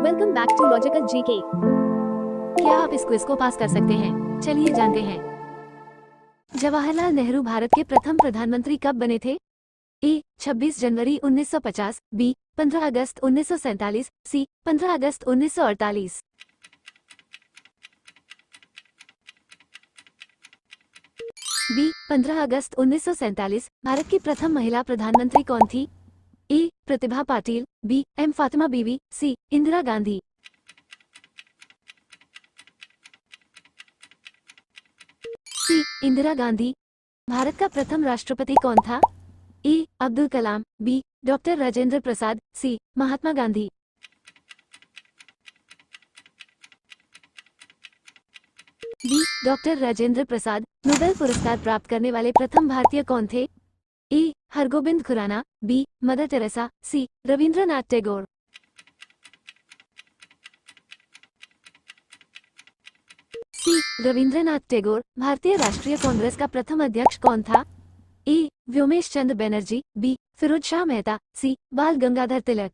Welcome back to logical GK. क्या आप इस क्विज को पास कर सकते हैं? चलिए जानते हैं। जवाहरलाल नेहरू भारत के प्रथम प्रधानमंत्री कब बने थे? ए 26 जनवरी 1950, बी 15 अगस्त 1947, सी 15 अगस्त 1948। बी 15 अगस्त 1947। भारत की प्रथम महिला प्रधानमंत्री कौन थी? ए प्रतिभा पाटिल, बी एम फातिमा बीवी, सी इंदिरा गांधी। सी इंदिरा गांधी। भारत का प्रथम राष्ट्रपति कौन था? A Abdul Kalam, B doctor Rajendra Prasad, C Mahatma Gandhi. B doctor Rajendra Prasad. Nobel पुरस्कार प्राप्त करने वाले प्रथम भारतीय कौन थे? A Hargobind Khurana, B Mother Teresa, C Rabindranath Tagore. C Rabindranath Tagore. भारतीय राष्ट्रीय कांग्रेस का प्रथम अध्यक्ष कौन था? A Vyomesh Chandra Banerjee, B Firoz Shah Mehta, C Bal Gangadhar तिलक।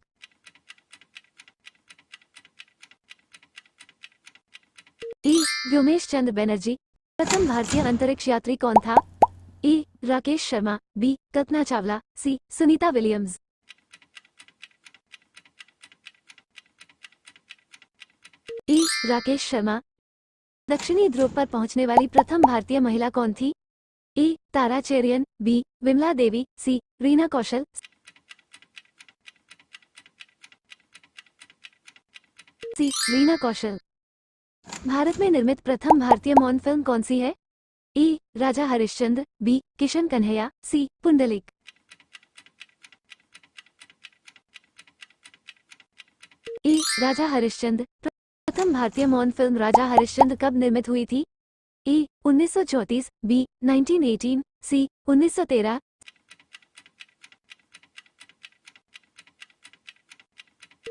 ए व्योमेश चंद्र बनर्जी। प्रथम भारतीय अंतरिक्ष यात्री कौन था? ए राकेश शर्मा, बी कल्पना चावला, सी सुनीता विलियम्स। ए राकेश शर्मा। दक्षिणी ध्रुव पर पहुंचने वाली प्रथम भारतीय महिला कौन थी? ए तारा चेरियन, बी विमला देवी, सी रीना कौशल। सी रीना कौशल। भारत में निर्मित प्रथम भारतीय मौन फिल्म कौन सी है? ए राजा हरिश्चंद्र, बी किशन कन्हैया, सी पुंडलिक। ए राजा हरिश्चंद्र। प्रथम भारतीय मौन फिल्म राजा हरिश्चंद्र कब निर्मित हुई थी? ए 1934, बी 1918, सी 1913।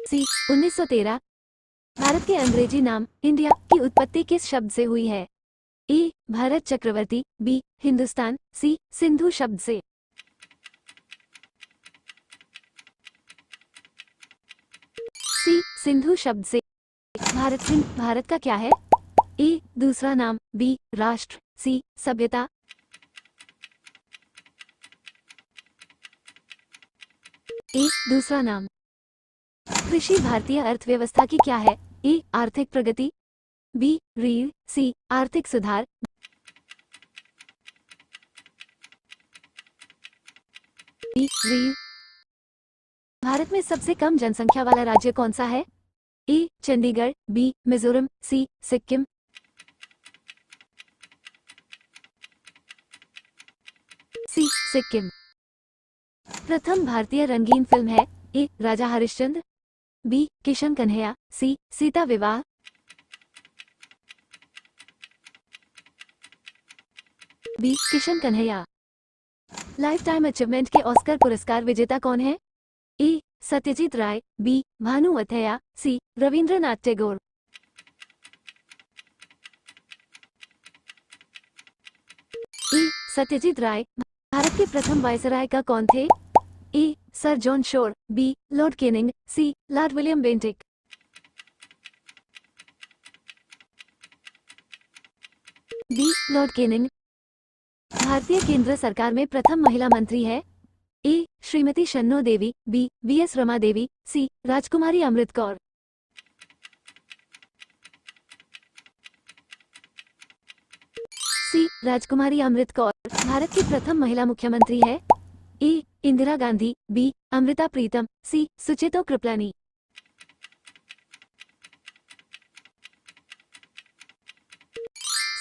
सी 1913। भारत के अंग्रेजी नाम इंडिया की उत्पत्ति किस शब्द से हुई है? ए भारत चक्रवर्ती, बी हिंदुस्तान, सी सिंधु शब्द से। सी सिंधु शब्द से। भारत हिंद भारत का क्या है? ए दूसरा नाम, बी राष्ट्र, सी सभ्यता। ए दूसरा नाम। कृषि भारतीय अर्थव्यवस्था की क्या है? ए आर्थिक प्रगति, बी रीढ़, सी आर्थिक सुधार। बी रीढ़। भारत में सबसे कम जनसंख्या वाला राज्य कौन सा है? A Chandigarh, B Mizoram, C Sikkim. C Sikkim. प्रथम भारतीय रंगीन फिल्म है? A Raja Harishchandra, B Kishan Kanhaiya, C Sita Vivah. B Kishan Kanhaiya. Lifetime achievement के ऑस्कर पुरस्कार विजेता कौन है? A Satyajit Ray, B Bhanu Athaiya, C Rabindranath Tagore. A Satyajit Ray. Bharat के प्रथम वायसराय का कौन थे? A Sir John Shore, B Lord Canning, C Lord William Bentinck. B Lord Canning. भारतीय केंद्र सरकार में प्रथम महिला मंत्री है? ए श्रीमती शन्नो देवी, बी वीएस रमा देवी, सी राजकुमारी अमृत कौर। सी राजकुमारी अमृत कौर। भारत की प्रथम महिला मुख्यमंत्री है? ए इंदिरा गांधी, बी अमृता प्रीतम, सी सुचेतो कृपलानी।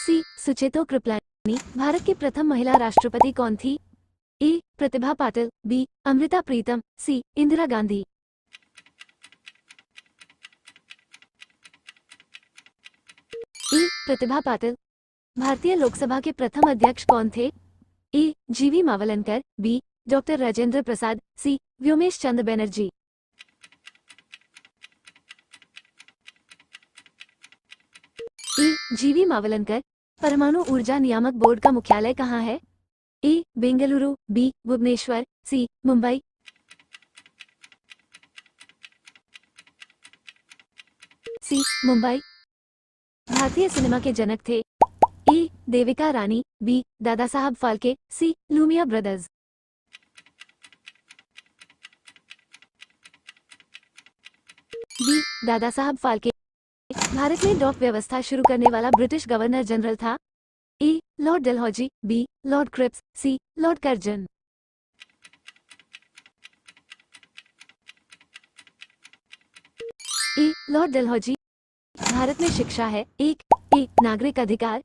सी सुचेतो कृपलानी। भारत की प्रथम महिला राष्ट्रपति कौन थी? ए प्रतिभा पाटिल, बी अमृता प्रीतम, सी इंदिरा गांधी। ए प्रतिभा पाटिल। भारतीय लोकसभा के प्रथम अध्यक्ष कौन थे? ए जीवी मावलंकर, बी डॉक्टर राजेंद्र प्रसाद, सी व्योमेश चंद्र बनर्जी। ए जीवी मावलंकर। परमाणु ऊर्जा नियामक बोर्ड का मुख्यालय कहाँ है? ए बेंगलुरु, बी भुवनेश्वर, सी मुंबई। सी मुंबई। भारतीय सिनेमा के जनक थे। ए देविका रानी, बी दादा साहब फाल्के, सी Lumia brothers. B Dada Saheb Phalke Bharat में डॉक व्यवस्था शुरू करने वाला ब्रिटिश गवर्नर जनरल था। A Lord Dalhousie, B Lord Cripps, C Lord Curzon. A Lord Dalhousie. Bharat में शिक्षा है। एक ए नागरिक अधिकार,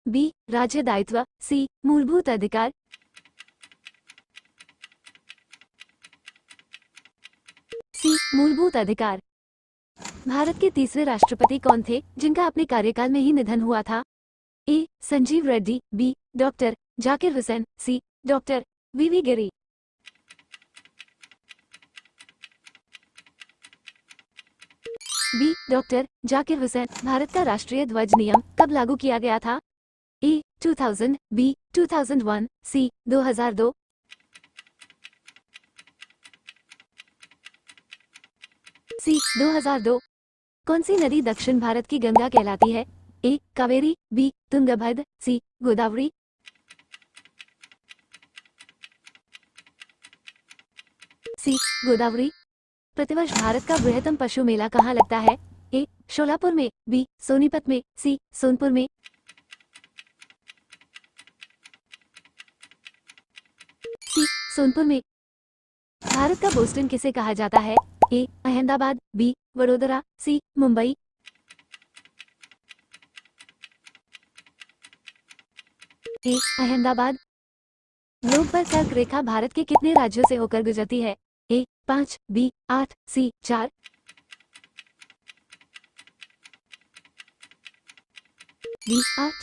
बी राज्य दायित्व, सी मूलभूत अधिकार। सी मूलभूत अधिकार। भारत के तीसरे राष्ट्रपति कौन थे जिनका अपने कार्यकाल में ही निधन हुआ था? A Sanjiva Reddy, B doctor Zakir Hussain, C doctor V V Giri. B doctor Zakir Hussain. Bharat का राष्ट्रीय ध्वज नियम कब लागू किया गया था? A 2000, B 2001, C 2002। सी 2002। कौन सी नदी दक्षिण भारत की गंगा कहलाती है? ए कावेरी, बी तुंगभद्र, सी गोदावरी। सी गोदावरी। प्रतिवर्ष भारत का बृहत्तम पशु मेला कहाँ लगता है? ए शोलापुर में, बी सोनीपत में, सी सोनपुर में। सी सोनपुर में। भारत का बोस्टन किसे कहा जाता है? ए अहमदाबाद, बी वडोदरा, सी मुंबई। ए अहमदाबाद। ग्लोब पर कर्क रेखा भारत के कितने राज्यों से होकर गुजरती है? ए 5, बी 8, सी 4। बी 8।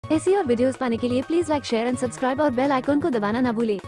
ऐसी और वीडियोस पाने के लिए please like, share and subscribe और बेल आइकॉन को दबाना ना भूलें।